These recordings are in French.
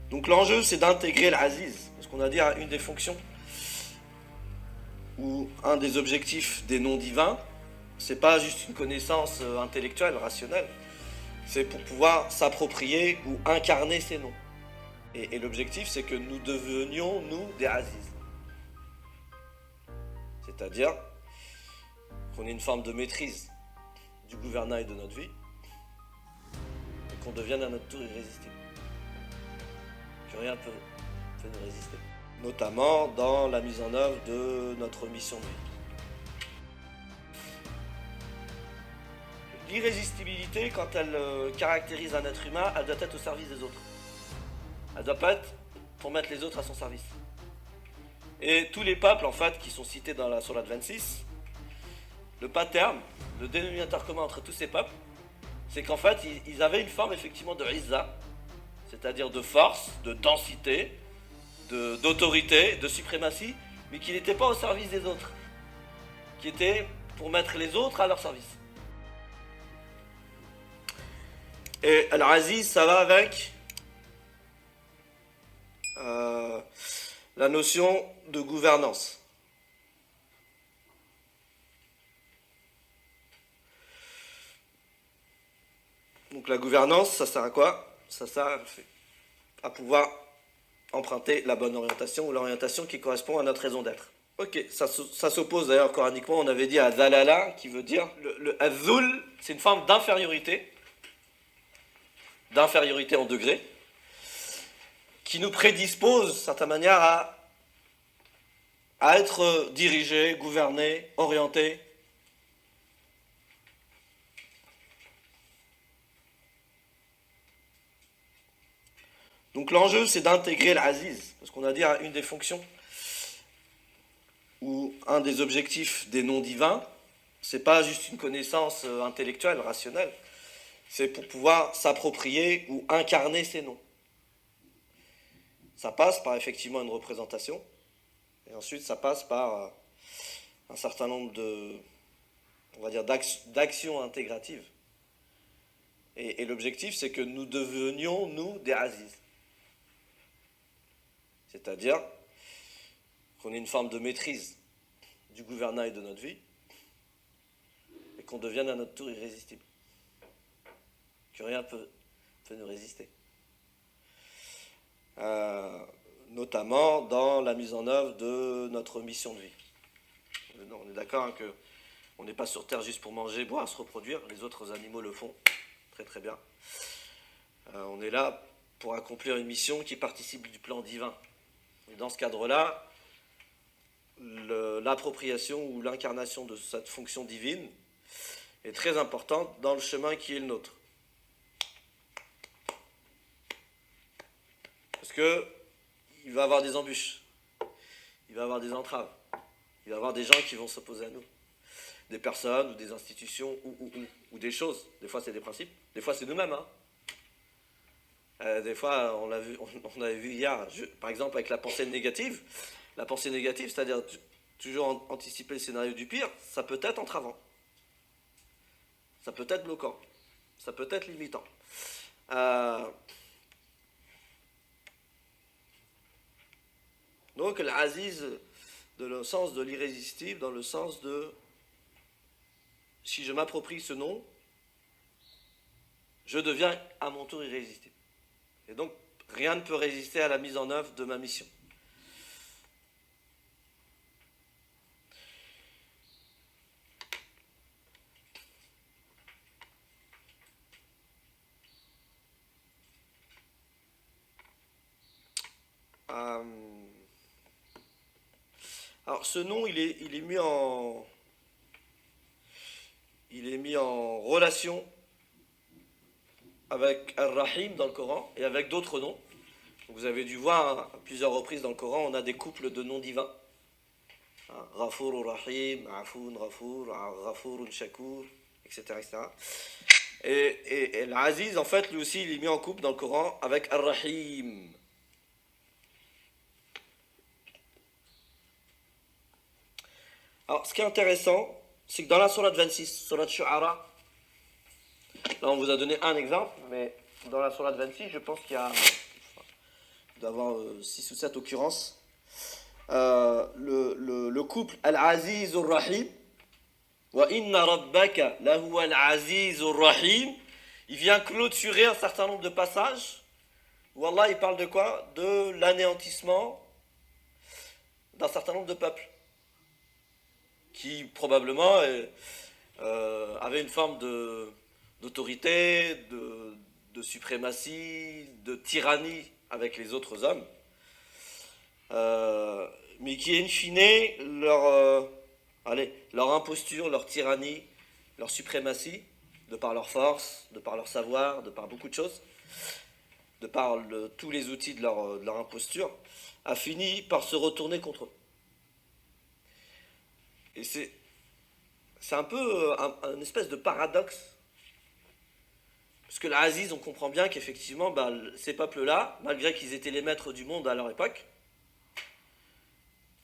Donc l'enjeu, c'est d'intégrer l'Aziz. Parce qu'on a dit une des fonctions ou un des objectifs des noms divins, c'est pas juste une connaissance intellectuelle, rationnelle, c'est pour pouvoir s'approprier ou incarner ces noms. Et l'objectif, c'est que nous devenions, nous, des Aziz. C'est-à-dire qu'on ait une forme de maîtrise du gouvernail de notre vie et qu'on devienne à notre tour irrésistible. Que rien ne peut nous résister. Notamment dans la mise en œuvre de notre mission de vie. L'irrésistibilité, quand elle caractérise un être humain, elle doit être au service des autres. Elle doit pas être pour mettre les autres à son service. Et tous les peuples, en fait, qui sont cités dans la Sourate 26, le pattern, le dénominateur commun entre tous ces peuples, c'est qu'en fait, ils avaient une forme effectivement de izza, c'est-à-dire de force, de densité, d'autorité, de suprématie, mais qui n'étaient pas au service des autres, qui étaient pour mettre les autres à leur service. Et Al-Aziz, ça va avec la notion de gouvernance. Donc la gouvernance, ça sert à quoi? Ça sert à pouvoir emprunter la bonne orientation ou l'orientation qui correspond à notre raison d'être. Ok, ça s'oppose d'ailleurs coraniquement, on avait dit à Zalala, qui veut dire le Azul, c'est une forme d'infériorité en degré, qui nous prédispose, d'une certaine manière, à être dirigé, gouverné, orienté. Donc l'enjeu, c'est d'intégrer l'Aziz, parce qu'on a dit une des fonctions ou un des objectifs des noms divins, c'est pas juste une connaissance intellectuelle, rationnelle, c'est pour pouvoir s'approprier ou incarner ces noms. Ça passe par effectivement une représentation, et ensuite ça passe par un certain nombre on va dire, d'actions intégratives. Et l'objectif, c'est que nous devenions, nous, des Aziz. C'est-à-dire qu'on ait une forme de maîtrise du gouvernail de notre vie et qu'on devienne à notre tour irrésistible. Que rien ne peut nous résister. Notamment dans la mise en œuvre de notre mission de vie. On est d'accord hein, qu'on n'est pas sur Terre juste pour manger, boire, se reproduire. Les autres animaux le font très très bien. On est là pour accomplir une mission qui participe du plan divin. Et dans ce cadre-là, l'appropriation ou l'incarnation de cette fonction divine est très importante dans le chemin qui est le nôtre. Parce qu'il va y avoir des embûches, il va y avoir des entraves, il va y avoir des gens qui vont s'opposer à nous. Des personnes ou des institutions ou des choses. Des fois c'est des principes, des fois c'est nous-mêmes. Des fois on avait vu hier, par exemple avec la pensée négative. La pensée négative, c'est-à-dire toujours anticiper le scénario du pire, ça peut être entravant. Ça peut être bloquant. Ça peut être limitant. Donc l'Aziz, dans le sens de l'irrésistible, dans le sens de si je m'approprie ce nom, je deviens à mon tour irrésistible. Et donc rien ne peut résister à la mise en œuvre de ma mission. Alors ce nom, il est mis en relation avec Ar-Rahim dans le Coran et avec d'autres noms. Vous avez dû voir à plusieurs reprises dans le Coran, on a des couples de noms divins. Ghafour Rahim, Afoun Ghafour, Ghafour Shakur, etc. etc. Et l'Aziz, en fait, lui aussi, il est mis en couple dans le Coran avec Ar-Rahim. Alors, ce qui est intéressant, c'est que dans la Sourate 26, Sourate Shu'ara, là on vous a donné un exemple, mais dans la Sourate 26, je pense qu'il y a dois avoir 6 ou 7 occurrences. Le couple Al-Azizur Rahim, Wa inna rabbaka lahuwa al-azizur rahim, il vient clôturer un certain nombre de passages où Allah il parle de quoi? De l'anéantissement d'un certain nombre de peuples qui probablement avaient une forme d'autorité, de suprématie, de tyrannie avec les autres hommes, mais qui in fine leur imposture, leur tyrannie, leur suprématie, de par leur force, de par leur savoir, de par beaucoup de choses, de par tous les outils de leur imposture, a fini par se retourner contre eux. Et c'est un peu un espèce de paradoxe. Parce que l'Aziz, on comprend bien qu'effectivement, ces peuples-là, malgré qu'ils étaient les maîtres du monde à leur époque,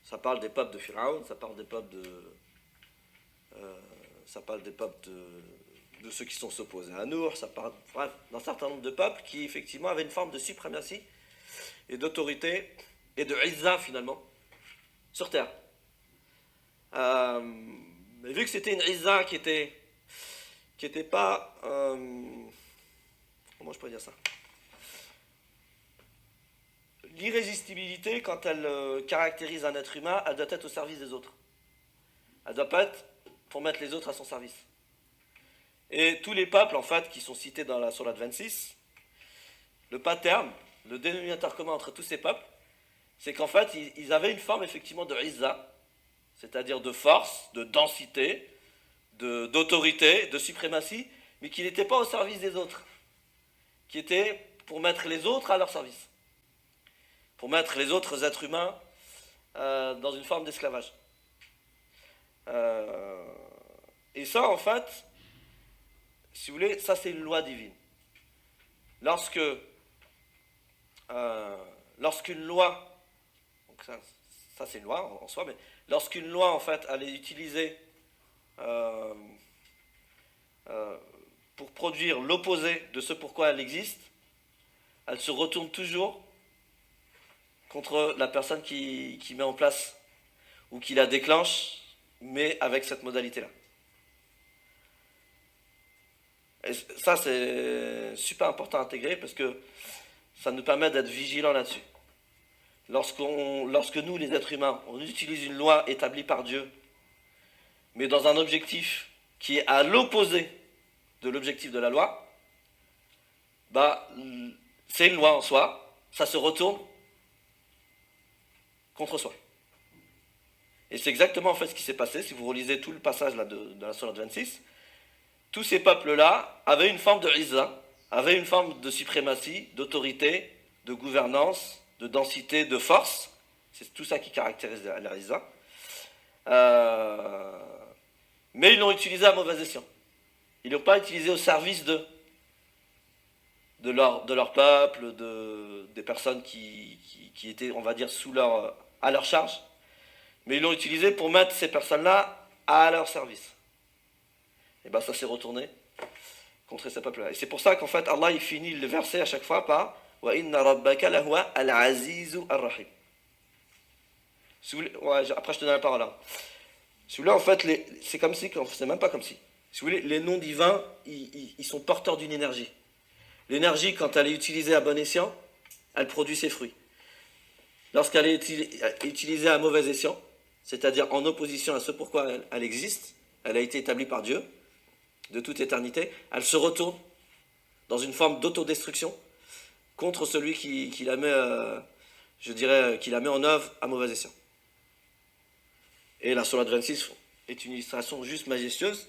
ça parle des peuples de Pharaon, ça parle des peuples de ceux qui sont s'opposés à Nour, ça parle bref, d'un certain nombre de peuples qui effectivement avaient une forme de suprématie et d'autorité et de izza finalement sur terre. Mais vu que c'était une izza qui était pas comment je pourrais dire ça, l'irrésistibilité, quand elle caractérise un être humain, elle doit être au service des autres. Elle doit pas être pour mettre les autres à son service. Et tous les peuples, en fait, qui sont cités dans la Sourate 26, le pattern, le dénominateur commun entre tous ces peuples, c'est qu'en fait, ils avaient une forme effectivement de izza, c'est-à-dire de force, de densité, d'autorité, de suprématie, mais qui n'étaient pas au service des autres, qui étaient pour mettre les autres à leur service, pour mettre les autres êtres humains dans une forme d'esclavage. Et ça, en fait, si vous voulez, ça c'est une loi divine. Lorsqu'une loi, donc ça c'est une loi en soi, mais lorsqu'une loi, en fait, elle est utilisée pour produire l'opposé de ce pourquoi elle existe, elle se retourne toujours contre la personne qui met en place ou qui la déclenche, mais avec cette modalité-là. Et ça, c'est super important à intégrer parce que ça nous permet d'être vigilants là-dessus. Lorsque nous, les êtres humains, on utilise une loi établie par Dieu, mais dans un objectif qui est à l'opposé de l'objectif de la loi, c'est une loi en soi, ça se retourne contre soi. Et c'est exactement en fait ce qui s'est passé, si vous relisez tout le passage là de la Sourate 26, tous ces peuples-là avaient une forme de izza, avaient une forme de suprématie, d'autorité, de gouvernance, de densité, de force. C'est tout ça qui caractérise la izza. Mais ils l'ont utilisé à mauvais escient. Ils ne l'ont pas utilisé au service de leur peuple, des personnes qui étaient, on va dire, à leur charge. Mais ils l'ont utilisé pour mettre ces personnes-là à leur service. Et ça s'est retourné contre ces peuples-là. Et c'est pour ça qu'en fait, Allah il finit le verset à chaque fois par Wa inna rabbaka lahuwa al-azizu ar-rahim. Si vous voulez, après je te donne la parole là. Si vous voulez, en fait, c'est comme si, c'est même pas comme si. Si vous voulez, les noms divins, ils sont porteurs d'une énergie. L'énergie, quand elle est utilisée à bon escient, elle produit ses fruits. Lorsqu'elle est utilisée à mauvais escient, c'est-à-dire en opposition à ce pourquoi elle existe, elle a été établie par Dieu, de toute éternité, elle se retourne dans une forme d'autodestruction contre celui qui la met, qui la met en œuvre à mauvais escient. Et la Sourate 26 est une illustration juste majestueuse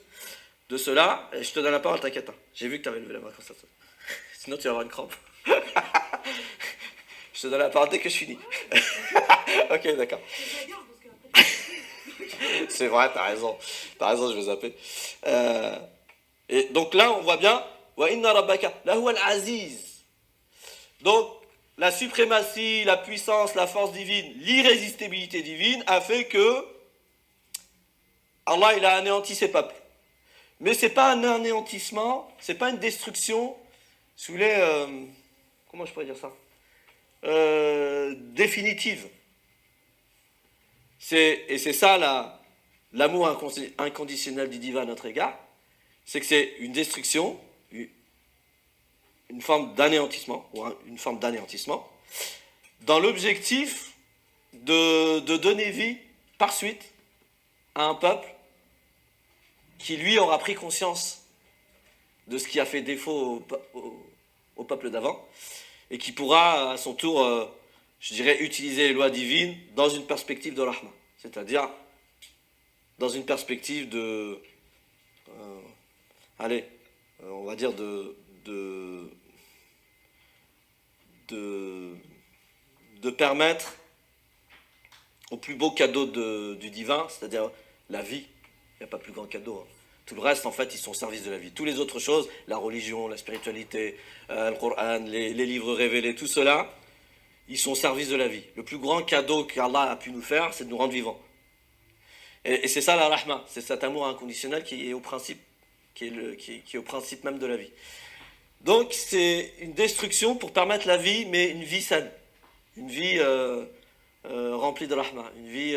de cela, et je te donne la parole, t'inquiète. J'ai vu que tu avais levé la main comme ça. Sinon tu vas avoir une crampe. Je te donne la parole dès que je finis. Ok, d'accord. C'est vrai, t'as raison, je vais zapper. Et donc là, on voit bien, Wa inna rabbaka lahuwa al-aziz. Donc, la suprématie, la puissance, la force divine, l'irrésistibilité divine a fait que Allah, il a anéanti ses peuples. Mais c'est pas un anéantissement, c'est pas une destruction sous les... comment je pourrais dire ça définitive. Et c'est ça l'amour inconditionnel du divin à notre égard, c'est que c'est une destruction, une forme d'anéantissement, une forme d'anéantissement, dans l'objectif de donner vie par suite à un peuple qui lui aura pris conscience de ce qui a fait défaut au peuple d'avant, et qui pourra à son tour, je dirais, utiliser les lois divines dans une perspective de rahma, c'est-à-dire dans une perspective de, on va dire de permettre au plus beau cadeau du divin, c'est-à-dire la vie. Il n'y a pas plus grand cadeau. Tout le reste, en fait, ils sont au service de la vie. Toutes les autres choses, la religion, la spiritualité, le Coran, les livres révélés, tout cela, ils sont au service de la vie. Le plus grand cadeau qu'Allah a pu nous faire, c'est de nous rendre vivants. Et c'est ça la rahma, c'est cet amour inconditionnel qui est au principe, qui est au principe même de la vie. Donc c'est une destruction pour permettre la vie, mais une vie saine, une vie remplie de rahma, une vie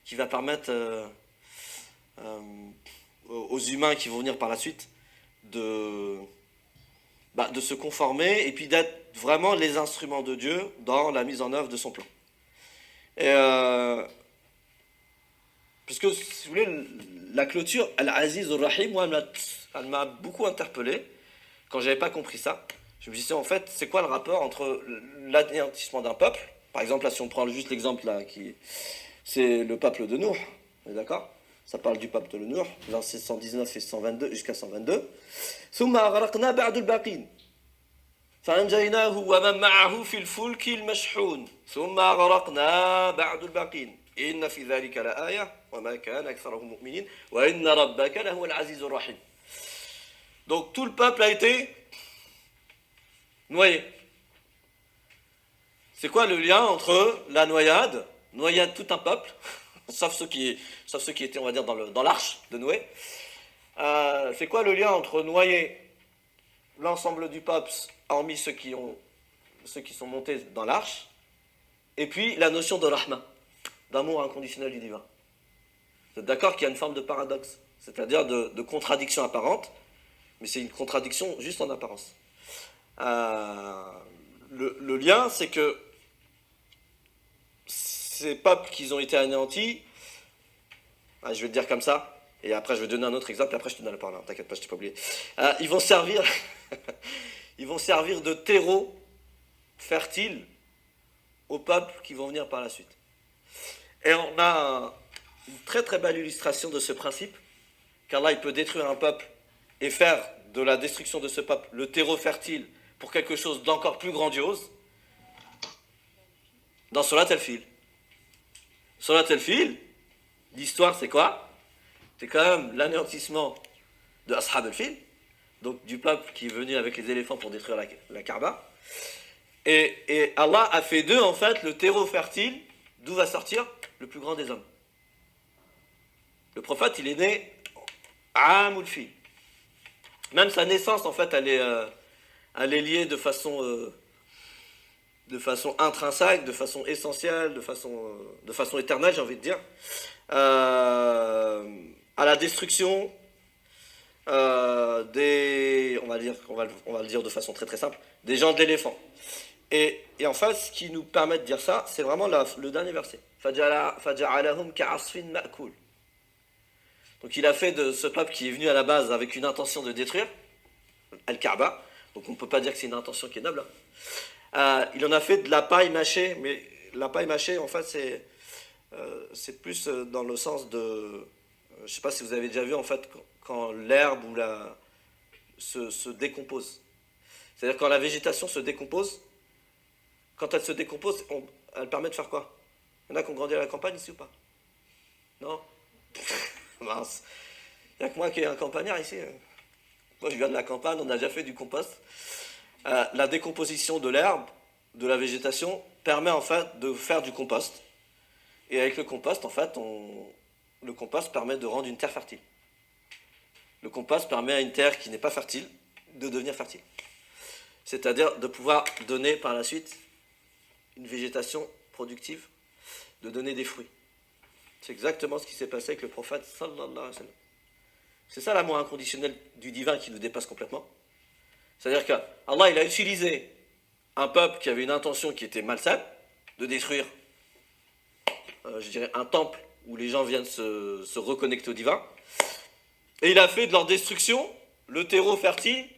qui va permettre aux humains qui vont venir par la suite de se conformer et puis d'être vraiment les instruments de Dieu dans la mise en œuvre de son plan. Et parce que, si vous voulez, la clôture, Al-Aziz Ar-Rahim, moi, elle m'a beaucoup interpellé quand j'avais pas compris ça. Je me disais, en fait, c'est quoi le rapport entre l'anéantissement d'un peuple, par exemple, là, si on prend juste l'exemple là, c'est le peuple de Nour, d'accord? Ça parle du peuple de Nour, versets 119 et 122 jusqu'à 122. ثم أغرقنا بعد الباقين فأنجيناه ومن معه في الفلك المشحون ثم أغرقنا بعد الباقين إن في ذلك لآية وما كان أكثرهم مؤمنين وإن ربك لهو العزيز الرحيم. Donc tout le peuple a été noyé. C'est quoi le lien entre la noyade tout un peuple, sauf ceux qui étaient, on va dire, dans l'arche de Noé. C'est quoi le lien entre noyer l'ensemble du peuple, hormis ceux qui sont montés dans l'arche, et puis la notion de rahma, d'amour inconditionnel du divin. Vous êtes d'accord qu'il y a une forme de paradoxe, c'est-à-dire de contradiction apparente, mais c'est une contradiction juste en apparence. Le lien, c'est que ces peuples qui ont été anéantis, je vais le dire comme ça, et après je vais donner un autre exemple, et après je te donne la parole, t'inquiète pas, je t'ai pas oublié. Ils vont servir de terreau fertile aux peuples qui vont venir par la suite. Et on a une très très belle illustration de ce principe, car là il peut détruire un peuple et faire de la destruction de ce peuple le terreau fertile pour quelque chose d'encore plus grandiose, dans Surat Al-Fil. Surat Al-Fil, l'histoire c'est quoi? C'est quand même l'anéantissement de Ashab al-Fil, donc du peuple qui est venu avec les éléphants pour détruire la Kaaba. Et Allah a fait d'eux en fait le terreau fertile d'où va sortir le plus grand des hommes. Le prophète, il est né à Amul-Fil. Même sa naissance, en fait, elle est liée de façon intrinsèque, de façon essentielle, de façon éternelle, j'ai envie de dire, à la destruction on va le dire de façon très très simple, des gens de l'éléphant. Et en fait, ce qui nous permet de dire ça, c'est vraiment le dernier verset. فَجَعَلَهُمْ كَعَصْفٍ مَأْكُولٍ. Donc il a fait de ce peuple qui est venu à la base avec une intention de détruire Al-Kaaba, donc on ne peut pas dire que c'est une intention qui est noble. Il en a fait de la paille mâchée, mais la paille mâchée, en fait, c'est plus dans le sens de... je ne sais pas si vous avez déjà vu, en fait, quand l'herbe ou se décompose. C'est-à-dire quand la végétation se décompose, quand elle se décompose, elle permet de faire quoi? Il y en a qui ont grandi à la campagne ici ou pas? Non? Mince. Il n'y a que moi qui est un campagnard ici. Moi je viens de la campagne, on a déjà fait du compost. La décomposition de l'herbe, de la végétation, permet en fait de faire du compost. Et avec le compost, en fait, le compost permet de rendre une terre fertile. Le compost permet à une terre qui n'est pas fertile de devenir fertile. C'est-à-dire de pouvoir donner par la suite une végétation productive, de donner des fruits. C'est exactement ce qui s'est passé avec le prophète sallallahu alayhi wa sallam. C'est ça l'amour inconditionnel du divin qui nous dépasse complètement. C'est-à-dire qu'Allah, il a utilisé un peuple qui avait une intention qui était malsaine, de détruire, je dirais, un temple où les gens viennent se reconnecter au divin. Et il a fait de leur destruction le terreau fertile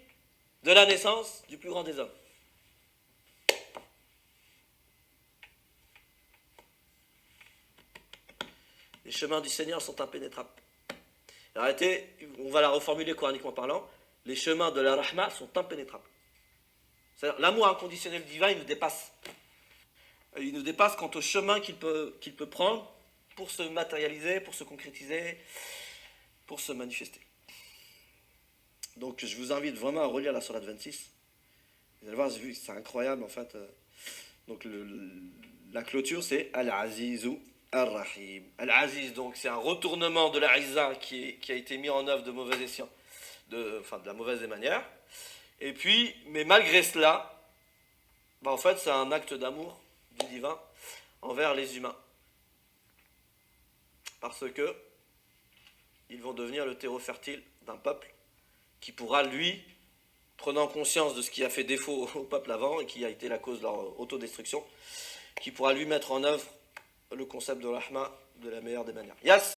de la naissance du plus grand des hommes. Les chemins du Seigneur sont impénétrables. Arrêtez, on va la reformuler coraniquement parlant. Les chemins de la rahma sont impénétrables. C'est-à-dire, l'amour inconditionnel divin, il nous dépasse. Il nous dépasse quant au chemin qu'il peut prendre pour se matérialiser, pour se concrétiser, pour se manifester. Donc je vous invite vraiment à relire la Sourate 26. Vous allez voir, c'est incroyable en fait. Donc la clôture, c'est Al-Azizou Ar-Rahim. Al-Aziz, donc c'est un retournement de la Izza qui a été mis en œuvre de mauvais escient, de la mauvaise des manières. Et puis, mais malgré cela, en fait, c'est un acte d'amour du divin envers les humains. Parce que ils vont devenir le terreau fertile d'un peuple qui pourra, lui, prenant conscience de ce qui a fait défaut au peuple avant et qui a été la cause de leur autodestruction, qui pourra lui mettre en œuvre le concept de rahma de la meilleure des manières. Yes.